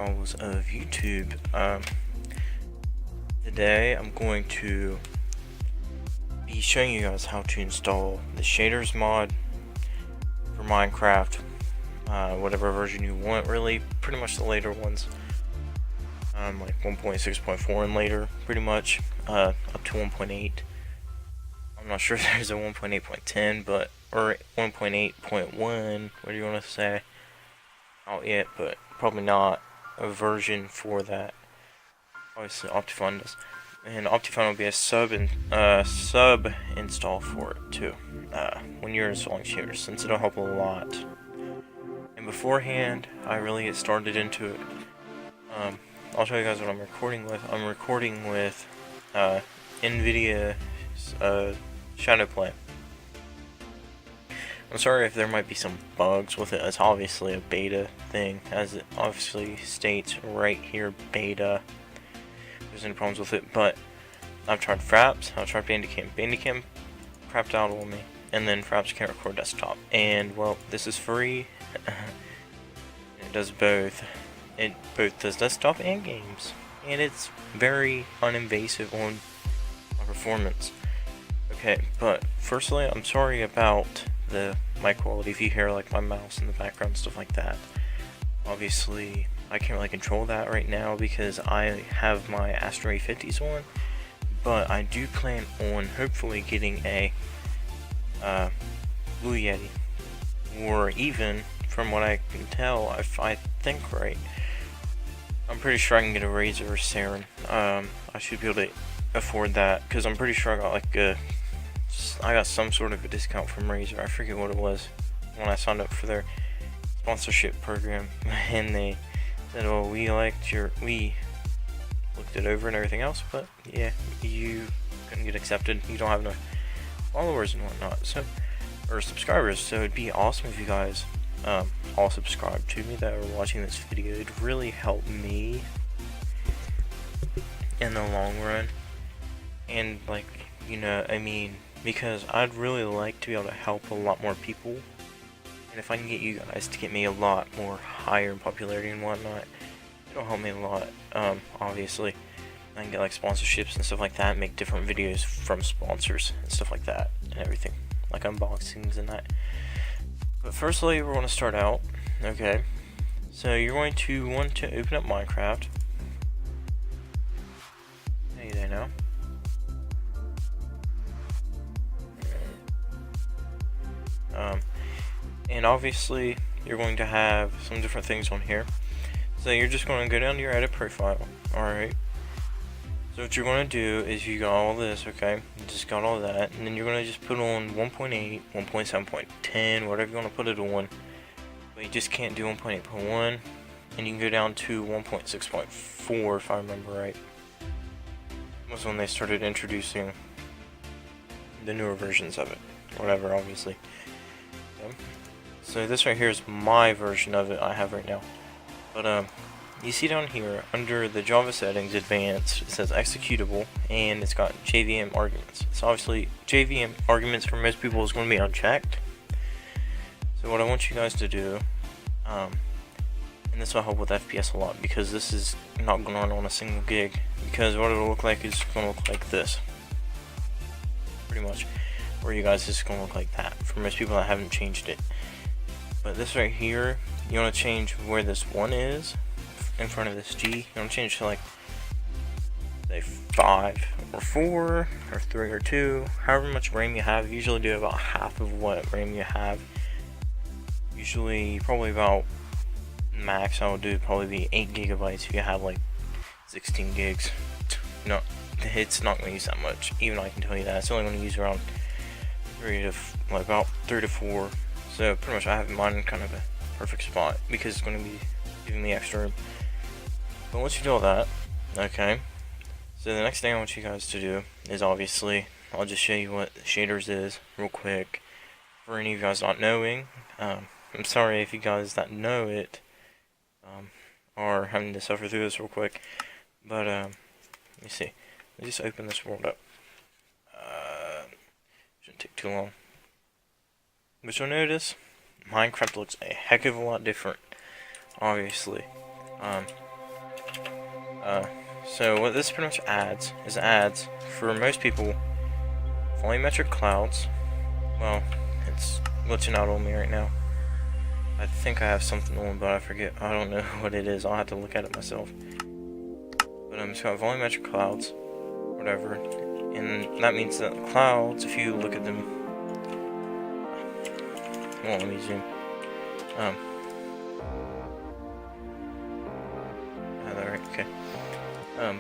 Chronicles of YouTube. Today I'm going to be showing you guys how to install the shaders mod for Minecraft, whatever version you want, really, pretty much the later ones, like 1.6.4 and later, pretty much, up to 1.8. I'm not sure if there's a 1.8.10, but, or 1.8.1, what do you want to say, out yet, but probably not a version for that. Obviously Optifine does, and Optifine will be a sub install for it too, when you're installing shaders, since it'll help a lot. And beforehand I really get started into it, I'll show you guys what I'm recording with. I'm recording with NVIDIA Shadowplay. I'm sorry if there might be some bugs with it. It's obviously a beta thing, as it obviously states right here, beta. There's any problems with it, but I've tried Fraps, I've tried Bandicam. Bandicam crapped out on me, and then Fraps can't record desktop. And well, this is free. It does both. It both does desktop and games, and it's very uninvasive on my performance. Okay, but firstly, I'm sorry about the mic quality. If you hear like my mouse in the background, stuff like that. Obviously, I can't really control that right now because I have my Astro A50s on, but I do plan on hopefully getting a Blue Yeti, or even, from what I can tell, if I think right, I'm pretty sure I can get a Razer or Saren. I should be able to afford that, because I'm pretty sure I got like I got some sort of a discount from Razer. I forget what it was when I signed up for their sponsorship program, and they said, "Oh, we looked it over and everything else, but yeah, you couldn't get accepted. You don't have enough followers and whatnot, so, or subscribers. So it'd be awesome if you guys all subscribe to me that are watching this video. It'd really help me in the long run, and like, you know, I mean, because I'd really like to be able to help a lot more people, and if I can get you guys to get me a lot more higher in popularity and whatnot, it'll help me a lot. Obviously, I can get like sponsorships and stuff like that, and make different videos from sponsors and stuff like that, and everything, like unboxings and that. But firstly, we're going to start out, okay, so you're going to want to open up Minecraft. Hey there now. And obviously you're going to have some different things on here, so you're just going to go down to your edit profile. Alright, so what you're going to do is, you got all this, okay, you just got all that, and then you're going to just put on 1.8, 1.7.10, whatever you want to put it on, but you just can't do 1.8.1, and you can go down to 1.6.4 if I remember right. That was when they started introducing the newer versions of it, whatever, obviously. So this right here is my version of it I have right now. But you see down here under the Java settings advanced, it says executable, and it's got JVM arguments. So obviously JVM arguments for most people is going to be unchecked. So what I want you guys to do, and this will help with FPS a lot, because this is not going to run on a single gig, because what it'll look like is going to look like this, pretty much. For you guys, it's going to look like that for most people that haven't changed it. But this right here, you want to change where this 1 is in front of this G. You want to change to like, say 5 or 4 or 3 or 2, however much RAM you have. Usually do about half of what RAM you have. Usually probably about max I would do probably be 8 gigabytes if you have like 16 gigs. No, it's not going to use that much, even though I can tell you that. It's only going to use around about 3 to 4. So pretty much I have mine in kind of a perfect spot, because it's going to be giving me extra room. But once you do all that, okay, so the next thing I want you guys to do is, obviously, I'll just show you what shaders is real quick. For any of you guys not knowing, I'm sorry if you guys that know it are having to suffer through this real quick. But let me see. Let me just open this world up. Shouldn't take too long. But you'll notice Minecraft looks a heck of a lot different, obviously. So what this pretty much adds for most people volumetric clouds. Well, it's glitching out on me right now. I think I have something on, but I forget. I don't know what it is. I'll have to look at it myself. But it's got volumetric clouds, whatever, and that means that clouds, if you look at them, well, let me zoom. Right, okay.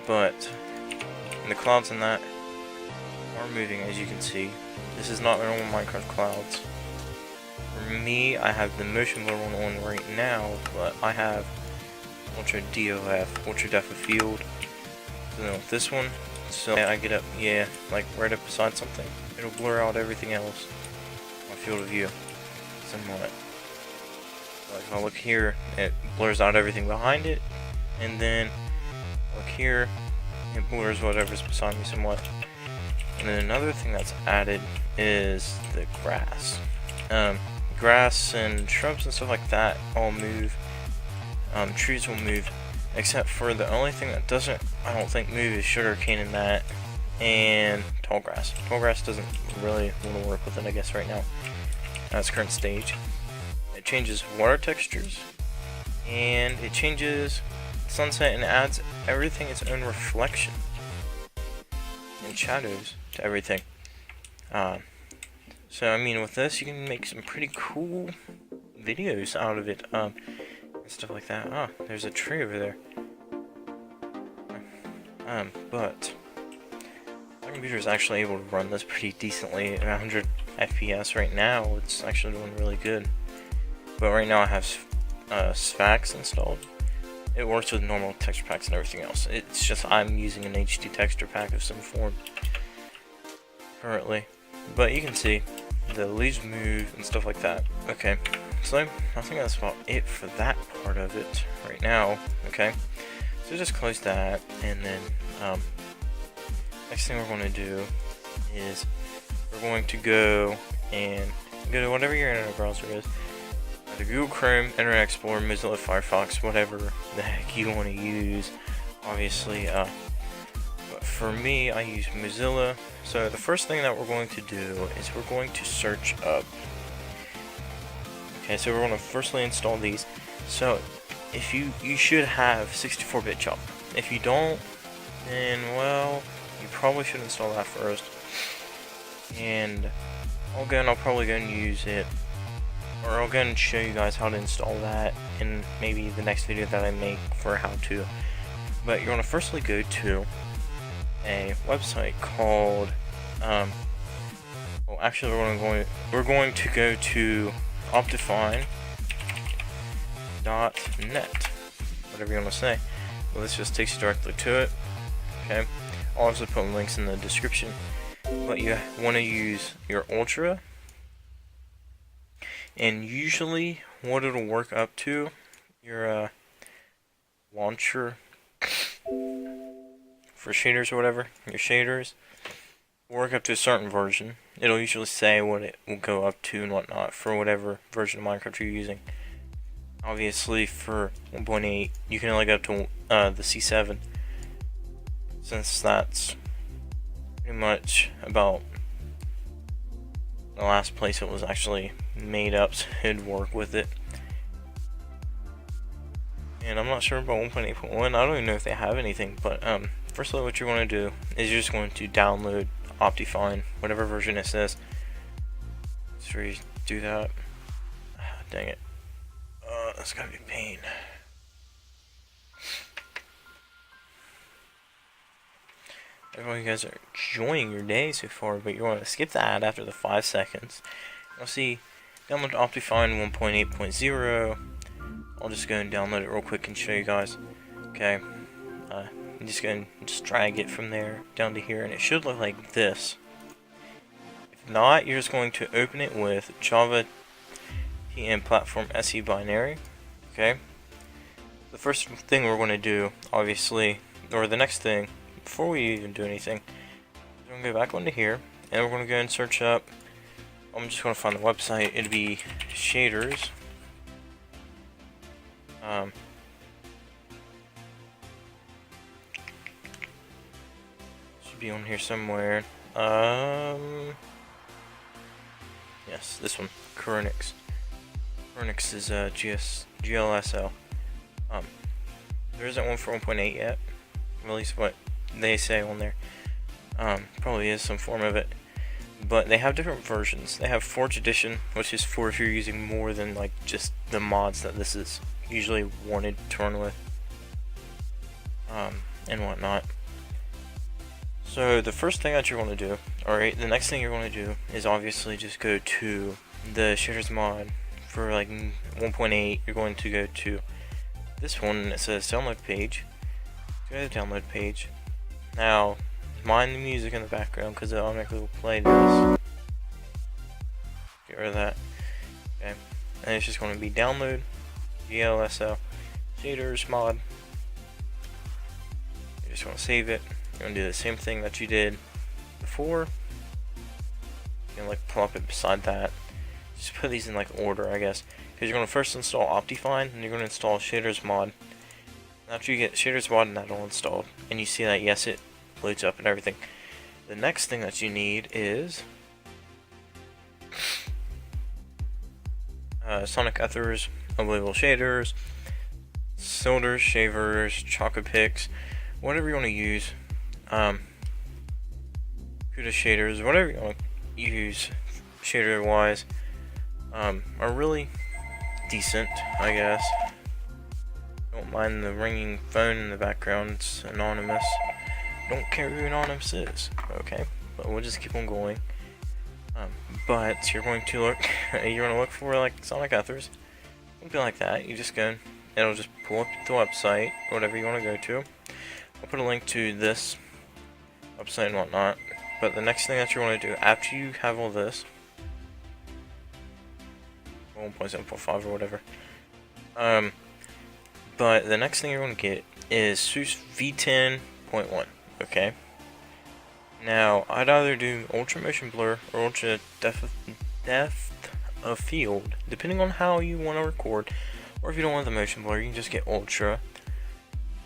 But the clouds in that are moving, as you can see. This is not normal Minecraft clouds. For me, I have the motion blur one on right now, but I have ultra DOF, ultra depth of field. So this one, so I get up, yeah, like right up beside something, it'll blur out everything else. My field of view, somewhat. Like if I look here, it blurs out everything behind it, and then look here, it blurs whatever's beside me somewhat. And then another thing that's added is the grass. Grass and shrubs and stuff like that all move. Trees will move, except for the only thing that doesn't, I don't think, move is sugarcane and that, and tall grass. Tall grass doesn't really want to work with it, I guess, right now, at its current stage. It changes water textures, and it changes sunset and adds everything its own reflection and shadows to everything. So I mean, with this you can make some pretty cool videos out of it, and stuff like that. Ah, there's a tree over there. But my computer is actually able to run this pretty decently at 100 FPS right now. It's actually doing really good. But right now I have Sphax installed. It works with normal texture packs and everything else. It's just I'm using an HD texture pack of some form currently. But you can see the leaves move and stuff like that. Okay, so I think that's about it for that part of it right now. Okay, so just close that, and then next thing we're going to do is we're going to go to whatever your internet browser is. Either Google Chrome, Internet Explorer, Mozilla Firefox, whatever the heck you want to use, obviously. But for me, I use Mozilla. So the first thing that we're going to do is we're going to search up. Okay, so we're going to firstly install these. So if you should have 64-bit chop. If you don't, then well, you probably should install that first. And again, I'll probably go and use it. Or I'll go and show you guys how to install that in maybe the next video that I make for how to. But you're going to firstly go to a website called well, actually we're going to go to Optifine.net, whatever you want to say. Well, this just takes you directly to it. Okay, I'll also put links in the description. But you want to use your Ultra. And usually what it'll work up to, your launcher for shaders or whatever, your shaders will work up to a certain version. It'll usually say what it will go up to and whatnot for whatever version of Minecraft you're using. Obviously for 1.8 you can only go up to the C7, since that's pretty much about the last place it was actually made up, so it'd work with it. And I'm not sure about 1.8.1. I don't even know if they have anything, but firstly what you're going to do is you're just going to download Optifine, whatever version it says. So you do that. Dang it. That's gotta be a pain. I don't know if you guys are enjoying your day so far, but you're going to skip the ad after the 5 seconds. You'll see download Optifine 1.8.0. I'll just go and download it real quick and show you guys. Okay, I'm just going to just drag it from there down to here, and it should look like this. If not, you're just going to open it with Java TM Platform SE binary. Okay, the first thing we're going to do, obviously, or the next thing, before we even do anything, we're going to go back onto here, and we're going to go and search up, I'm just going to find the website, it'll be shaders, should be on here somewhere. Yes, this one, Kuronix. Kuronix is GLSL. There isn't one for 1.8 yet, at least what they say on there. Probably is some form of it, but they have different versions. They have Forge Edition, which is for if you're using more than like just the mods that this is usually wanted to run with, and whatnot. So the first thing that you want to do, alright, the next thing you're going to do is obviously just go to the shaders mod for like 1.8. You're going to go to this one, and it says download page. Go to the download page. Now, mind the music in the background because it automatically will play this. Get rid of that. Okay, and it's just going to be download GLSL shaders mod. You just want to save it. You're going to do the same thing that you did before. You can like plop it beside that. Just put these in like order, I guess. Because you're going to first install Optifine, and you're going to install shaders mod. After you get shaders mod and that all installed, and you see that yes, it loads up and everything, the next thing that you need is Sonic Ethers, Unbelievable Shaders, Cylinders, Shavers, Chocolate Picks, whatever you want to use. Kuda shaders, whatever you want to use shader wise, are really decent, I guess. Don't mind the ringing phone in the background, it's anonymous. Don't care who anonymous is, okay? But we'll just keep on going. But you're going to look for like Sonic Ethers, something like that. You just go, it'll just pull up the website, whatever you want to go to. I'll put a link to this website and whatnot. But the next thing that you want to do after you have all this, 1.7.5 or whatever, but the next thing you're going to get is SUSE v10.1. Okay. Now I'd either do ultra motion blur or ultra depth of field, depending on how you want to record. Or if you don't want the motion blur, you can just get ultra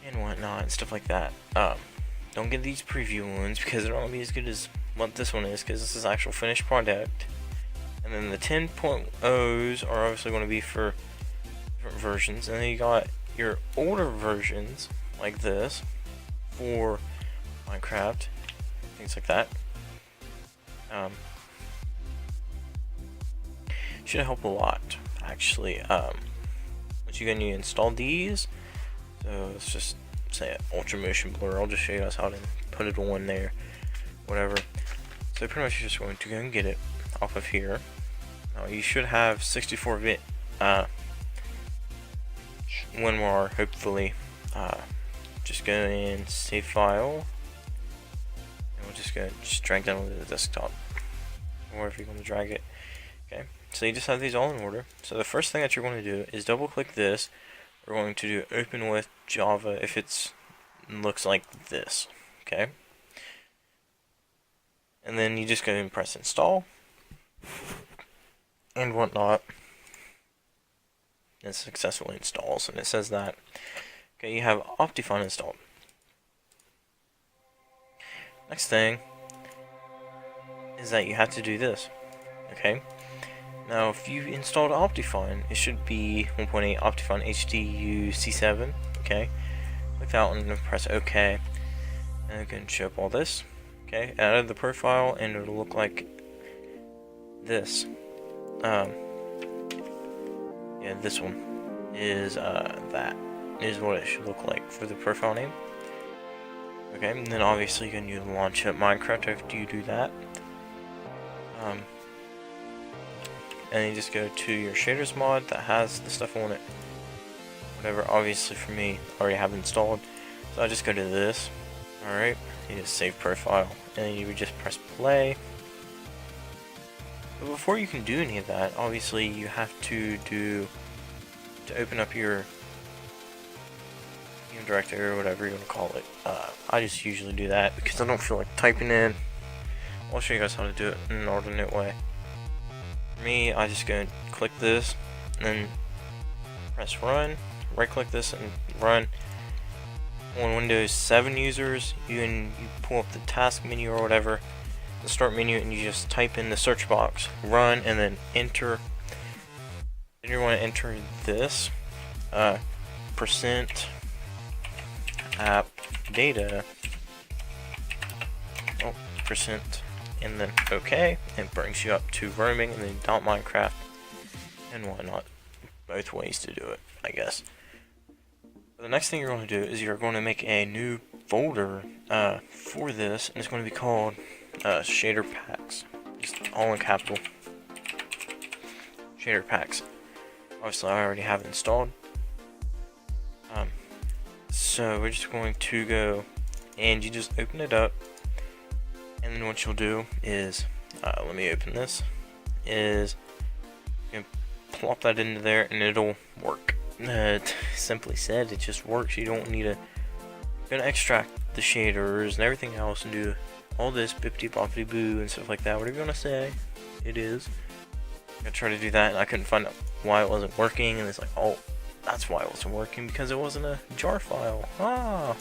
and whatnot and stuff like that. Don't get these preview ones because they're not gonna be as good as what this one is, because this is actual finished product. And then the 10.0s are obviously going to be for different versions, and then you got your older versions like this for Minecraft, things like that. Should help a lot, actually. Once you're gonna install these, so let's just say Ultra Motion Blur. I'll just show you guys how to put it on there, whatever. So pretty much you're just going to go and get it off of here. Now you should have 64-bit WinRAR, hopefully. Just go in, save file, and we'll just drag that onto the desktop, or wherever you're going to drag it. Okay, so you just have these all in order. So the first thing that you're going to do is double click this. We're going to do open with Java if it looks like this. Okay, and then you just go and press install and whatnot. It successfully installs, and it says that. Okay, you have Optifine installed. Next thing is that you have to do this. Okay, now if you installed Optifine, it should be 1.8 Optifine HDU C7. Okay, click that one and press OK, and it can show up all this. Okay, add the profile, and it'll look like this. Yeah, this one is that is what it should look like for the profile name. Okay, and then obviously you can use launch up Minecraft after you do that. And then you just go to your shaders mod that has the stuff on it. Whatever, obviously for me, I already have installed. So I just go to this. Alright, you just save profile, and then you would just press play. But before you can do any of that, obviously you have to open up your game director or whatever you want to call it. I just usually do that because I don't feel like typing in. I'll show you guys how to do it in an alternate way. For me, I just go and click this, and then press run, right click this and run, on Windows 7 users, you pull up the task menu or whatever, the start menu, and you just type in the search box, run, and then enter. Then you want to enter this percent app data, percent, and then OK, and it brings you up to roaming, and then .minecraft and whatnot. Both ways to do it, I guess. The next thing you're going to do is you're going to make a new folder for this, and it's going to be called shader packs. Just all in capital. Shader packs. Obviously, I already have it installed. So we're just going to go, and you just open it up, and then what you'll do is, let me open this, is you can plop that into there, and it'll work. Simply said, it just works. You don't need to gonna extract the shaders and everything else and do all this bippity boppity boo and stuff like that. Whatever you wanna say, it is. I tried to do that and I couldn't find out why it wasn't working, and it's like, oh, that's why it wasn't working, because it wasn't a jar file. But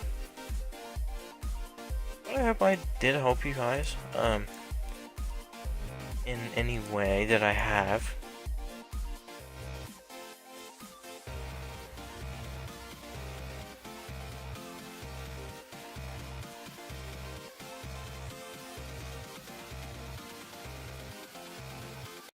I hope I did help you guys in any way that I have.